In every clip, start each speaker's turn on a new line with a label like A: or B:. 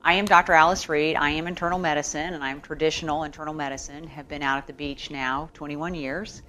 A: I am Dr. Alice Reed. I am internal medicine, and I'm traditional internal medicine. Have been out at the beach now 21 years.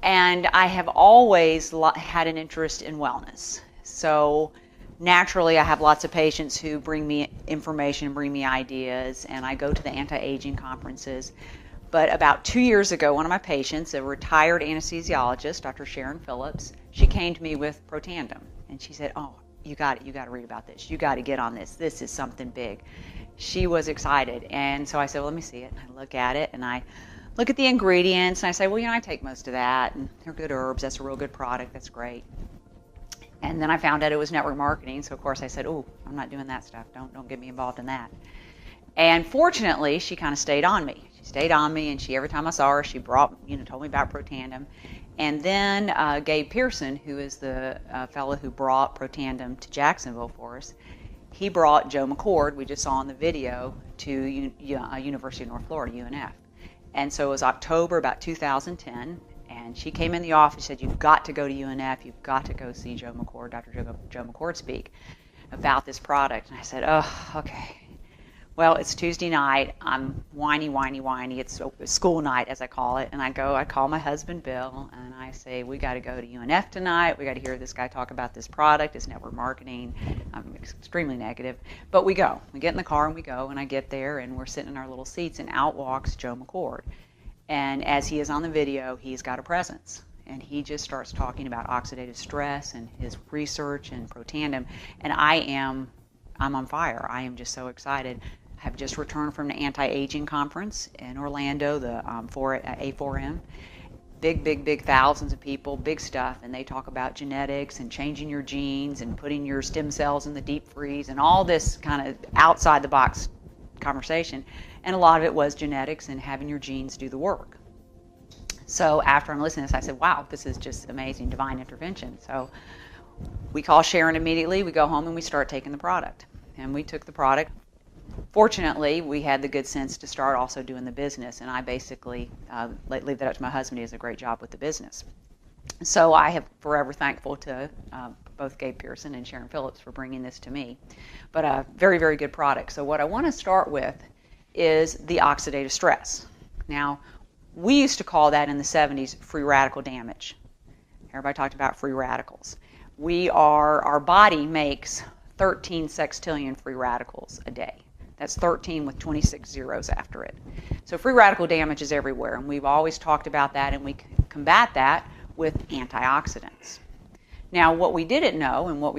A: And I have always had an interest in wellness. So naturally, I have lots of patients who bring me information, bring me ideas, and I go to the anti-aging conferences. But about 2 years ago, one of my patients, a retired anesthesiologist, Dr. Sharon Phillips, she came to me with Protandim. And she said, oh, you got to read about this. You got to get on this. This is something big. She was excited. And so I said, well, let me see it. And I look at it, and I look at the ingredients, and I say, well, I take most of that, and they're good herbs. That's a real good product. That's great. And then I found out it was network marketing. So, of course, I said, oh, I'm not doing that stuff. Don't get me involved in that. And fortunately, she kind of stayed on me. She stayed on me, and every time I saw her, she told me about Protandim. And then Gabe Pearson, who is the fellow who brought Protandim to Jacksonville for us, he brought Joe McCord, we just saw in the video, to University of North Florida, UNF. And so it was October about 2010, and she came in the office and said, you've got to go to UNF, you've got to go see Joe McCord, Dr. Joe McCord speak about this product. And I said, oh, okay. Well, it's Tuesday night. I'm whiny. It's school night, as I call it. And I call my husband, Bill, and I say, we got to go to UNF tonight. We got to hear this guy talk about this product, his network marketing. I'm extremely negative. But we go. We get in the car and we go. And I get there, and we're sitting in our little seats, and out walks Joe McCord. And as he is on the video, he's got a presence. And he just starts talking about oxidative stress and his research and Protandim. And I'm on fire. I am just so excited. Have just returned from the anti-aging conference in Orlando, the A4M. Big thousands of people, big stuff, and they talk about genetics and changing your genes and putting your stem cells in the deep freeze and all this kind of outside the box conversation. And a lot of it was genetics and having your genes do the work. So after I'm listening to this, I said, wow, this is just amazing, divine intervention. So we call Sharon immediately, we go home and we start taking the product. And we took the product. Fortunately, we had the good sense to start also doing the business, and I basically leave that up to my husband. He does a great job with the business. So I am forever thankful to both Gabe Pearson and Sharon Phillips for bringing this to me. But a very, very good product. So what I want to start with is the oxidative stress. Now, we used to call that in the 70s free radical damage. Everybody talked about free radicals. Our body makes 13 sextillion free radicals a day. That's 13 with 26 zeros after it. So free radical damage is everywhere, and we've always talked about that, and we combat that with antioxidants. Now, what we didn't know, and what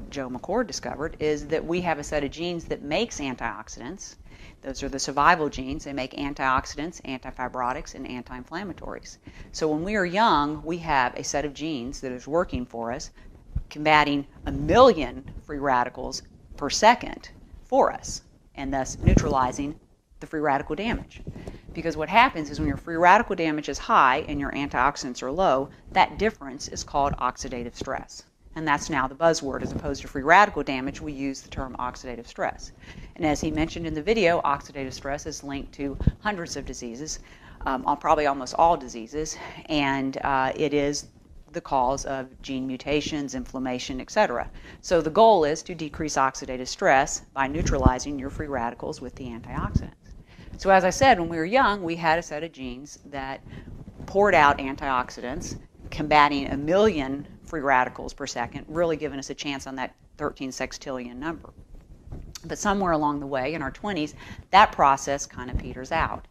A: Joe McCord discovered, is that we have a set of genes that makes antioxidants. Those are the survival genes. They make antioxidants, antifibrotics, and anti-inflammatories. So when we are young, we have a set of genes that is working for us, combating 1 million free radicals per second for us, and thus neutralizing the free radical damage. Because what happens is when your free radical damage is high and your antioxidants are low, that difference is called oxidative stress. And that's now the buzzword. As opposed to free radical damage, we use the term oxidative stress. And as he mentioned in the video, oxidative stress is linked to hundreds of diseases, probably almost all diseases, and it is the cause of gene mutations, inflammation, etc. So the goal is to decrease oxidative stress by neutralizing your free radicals with the antioxidants. So as I said, when we were young, we had a set of genes that poured out antioxidants, combating 1 million free radicals per second, really giving us a chance on that 13 sextillion number. But somewhere along the way, in our 20s, that process kind of peters out.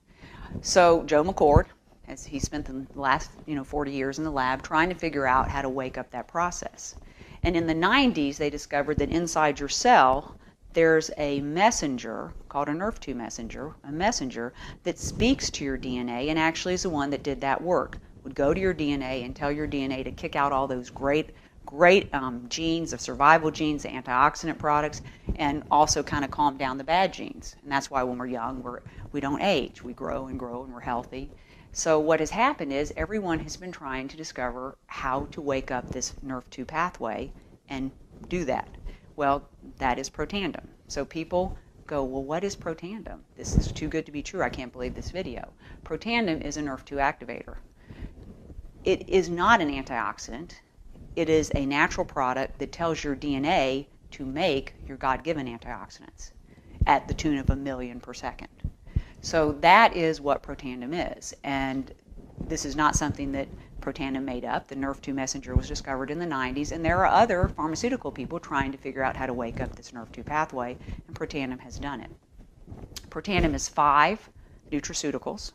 A: So Joe McCord, as he spent the last 40 years in the lab trying to figure out how to wake up that process. And in the 90s, they discovered that inside your cell, there's a messenger called a Nrf2 messenger, a messenger that speaks to your DNA and actually is the one that did that work. Would go to your DNA and tell your DNA to kick out all those great genes, of survival genes, the antioxidant products, and also kind of calm down the bad genes. And that's why when we're young, we don't age. We grow and we're healthy. So what has happened is everyone has been trying to discover how to wake up this Nrf2 pathway and do that. Well, that is Protandim. So people go, well, what is Protandim? This is too good to be true. I can't believe this video. Protandim is a Nrf2 activator. It is not an antioxidant. It is a natural product that tells your DNA to make your God-given antioxidants. at the tune of 1 million per second. So that is what Protandim is. And this is not something that Protandim made up. The Nrf2 messenger was discovered in the 90s, and there are other pharmaceutical people trying to figure out how to wake up this Nrf2 pathway, and Protandim has done it. Protandim is 5 nutraceuticals.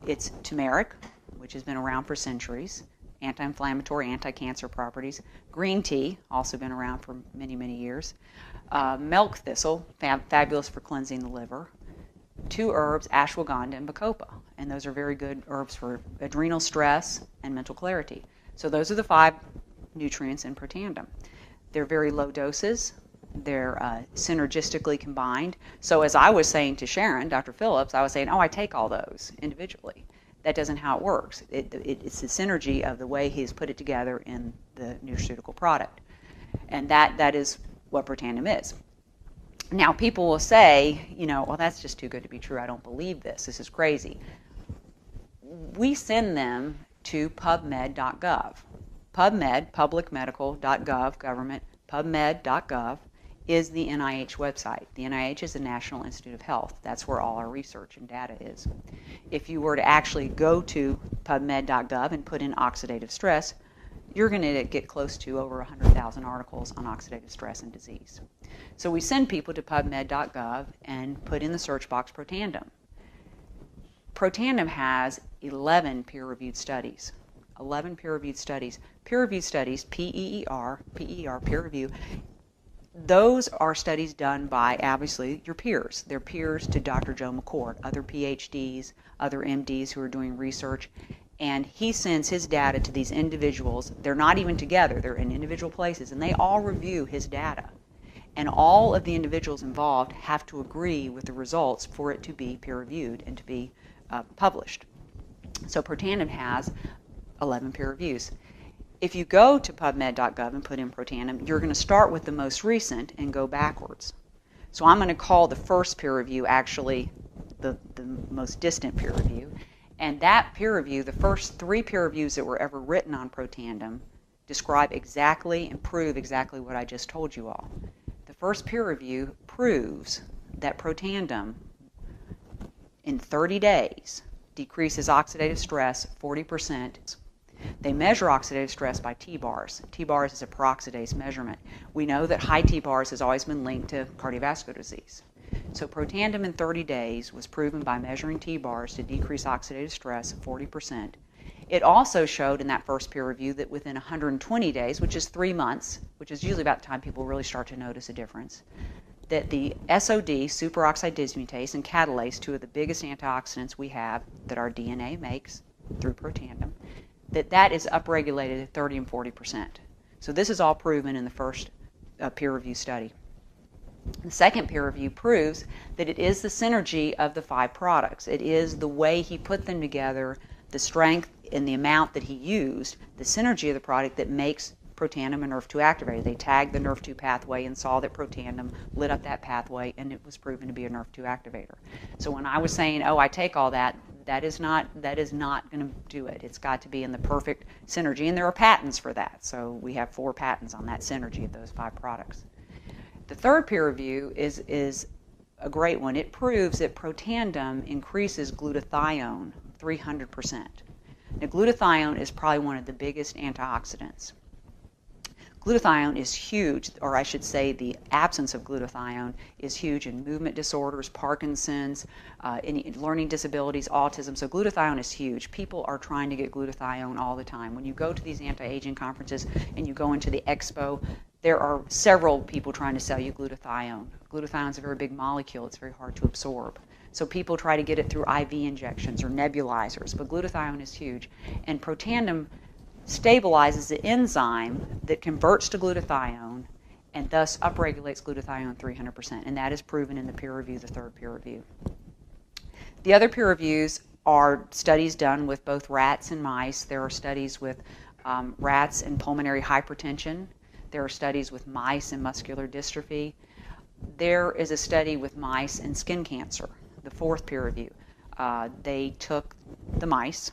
A: It's turmeric, which has been around for centuries, anti-inflammatory, anti-cancer properties. Green tea, also been around for many, many years. Milk thistle, fabulous for cleansing the liver. 2 herbs, ashwagandha and bacopa, and those are very good herbs for adrenal stress and mental clarity. So those are the 5 nutrients in Protandim. They're very low doses. They're synergistically combined. So as I was saying to Sharon, Dr. Phillips, I was saying, oh, I take all those individually. That doesn't how it works. It's the synergy of the way he's put it together in the nutraceutical product. And that is what Protandim is. Now, people will say, well, that's just too good to be true. I don't believe this. This is crazy. We send them to pubmed.gov. PubMed, publicmedical.gov, government, pubmed.gov is the NIH website. The NIH is the National Institute of Health. That's where all our research and data is. If you were to actually go to pubmed.gov and put in oxidative stress, you're going to get close to over 100,000 articles on oxidative stress and disease. So we send people to pubmed.gov and put in the search box Protandim. Protandim has 11 peer-reviewed studies. 11 peer-reviewed studies. Peer-reviewed studies, P-E-E-R, peer review, those are studies done by, obviously, your peers. They're peers to Dr. Joe McCord, other PhDs, other MDs who are doing research, and he sends his data to these individuals. They're not even together. They're in individual places, and they all review his data. And all of the individuals involved have to agree with the results for it to be peer-reviewed and to be published. So Protandim has 11 peer reviews. If you go to pubmed.gov and put in Protandim, you're going to start with the most recent and go backwards. So I'm going to call the first peer review actually the most distant peer review. And that peer review, the first 3 peer reviews that were ever written on Protandim, describe exactly and prove exactly what I just told you all. The first peer review proves that Protandim, in 30 days, decreases oxidative stress 40%. They measure oxidative stress by T-bars. T-bars is a peroxidase measurement. We know that high T-bars has always been linked to cardiovascular disease. So Protandim in 30 days was proven by measuring T-bars to decrease oxidative stress 40%. It also showed in that first peer review that within 120 days, which is 3 months, which is usually about the time people really start to notice a difference, that the SOD, superoxide dismutase, and catalase, 2 of the biggest antioxidants we have that our DNA makes through Protandim, that is upregulated at 30 and 40%. So this is all proven in the first peer review study. The second peer review proves that it is the synergy of the 5 products. It is the way he put them together, the strength and the amount that he used, the synergy of the product that makes Protandim a Nrf2 activator. They tagged the Nrf2 pathway and saw that Protandim lit up that pathway, and it was proven to be a Nrf2 activator. So when I was saying, oh, I take all that, that is not going to do it. It's got to be in the perfect synergy, and there are patents for that. So we have 4 patents on that synergy of those 5 products. The third peer review is a great one. It proves that Protandim increases glutathione 300%. Now, glutathione is probably one of the biggest antioxidants. Glutathione is huge, or I should say the absence of glutathione is huge in movement disorders, Parkinson's, any learning disabilities, autism. So glutathione is huge. People are trying to get glutathione all the time. When you go to these anti-aging conferences and you go into the expo, there are several people trying to sell you glutathione. Glutathione is a very big molecule. It's very hard to absorb. So people try to get it through IV injections or nebulizers, but glutathione is huge. And Protandim stabilizes the enzyme that converts to glutathione and thus upregulates glutathione 300%. And that is proven in the peer review, the third peer review. The other peer reviews are studies done with both rats and mice. There are studies with rats and pulmonary hypertension. There are studies with mice and muscular dystrophy. There is a study with mice and skin cancer, the fourth peer review. They took the mice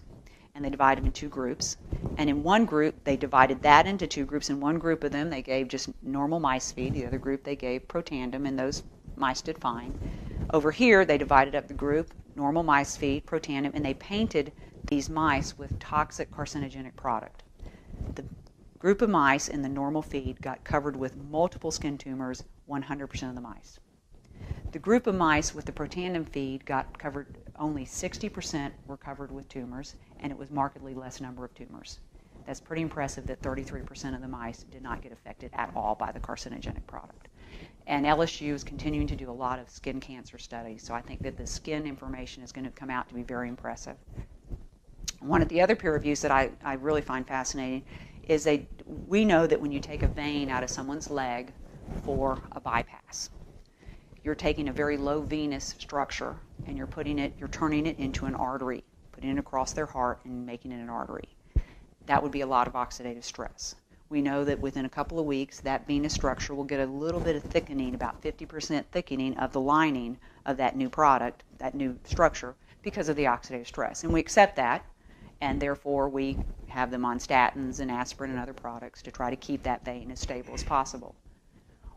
A: and they divided them in 2 groups. And in one group, they divided that into 2 groups. In one group of them, they gave just normal mice feed. The other group, they gave Protandim, and those mice did fine. Over here, they divided up the group, normal mice feed, Protandim, and they painted these mice with toxic carcinogenic product. The group of mice in the normal feed got covered with multiple skin tumors, 100% of the mice. The group of mice with the Protandim feed got covered, only 60% were covered with tumors, and it was markedly less number of tumors. That's pretty impressive that 33% of the mice did not get affected at all by the carcinogenic product. And LSU is continuing to do a lot of skin cancer studies, so I think that the skin information is going to come out to be very impressive. One of the other peer reviews that I really find fascinating is we know that when you take a vein out of someone's leg for a bypass, you're taking a very low venous structure and you're turning it into an artery, putting it across their heart and making it an artery. That would be a lot of oxidative stress. We know that within a couple of weeks, that venous structure will get a little bit of thickening, about 50% thickening of the lining of that new product, that new structure, because of the oxidative stress. And we accept that, and therefore we have them on statins and aspirin and other products to try to keep that vein as stable as possible.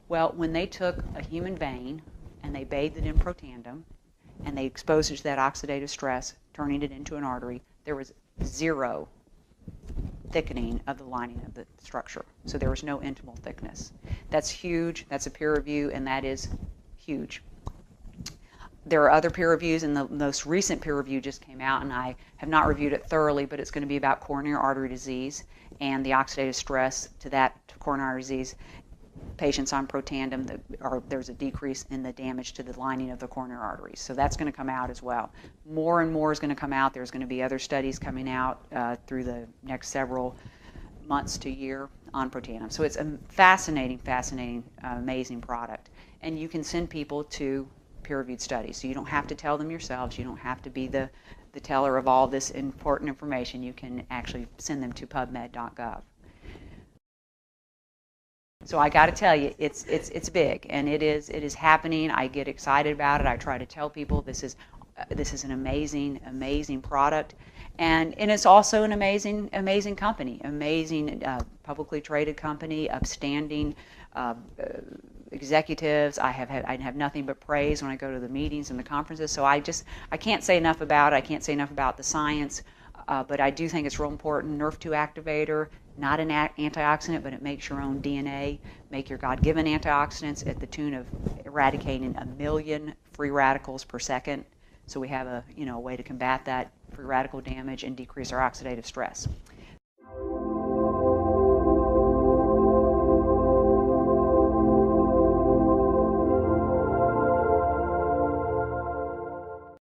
A: Well, when they took a human vein and they bathed it in Protandim and they exposed it to that oxidative stress, turning it into an artery, there was zero thickening of the lining of the structure. So there was no intimal thickness. That's huge. That's a peer review, and that is huge. There are other peer reviews, and the most recent peer review just came out, and I have not reviewed it thoroughly, but it's going to be about coronary artery disease and the oxidative stress to that coronary artery disease. Patients on Protandim, there's a decrease in the damage to the lining of the coronary arteries. So that's going to come out as well. More and more is going to come out. There's going to be other studies coming out through the next several months to year on Protandim. So it's a fascinating, amazing product. And you can send people to peer-reviewed studies. So you don't have to tell them yourselves. You don't have to be the teller of all this important information. You can actually send them to pubmed.gov. So I got to tell you, it's big, and it is happening. I get excited about it. I try to tell people this is an amazing product, and it's also an amazing company, amazing publicly traded company, upstanding executives. I have nothing but praise when I go to the meetings and the conferences. So I can't say enough about it. I can't say enough about the science, but I do think it's real important. Nrf2 activator. Not an antioxidant, but it makes your own DNA, make your God-given antioxidants at the tune of eradicating 1 million free radicals per second. So we have a way to combat that free radical damage and decrease our oxidative stress.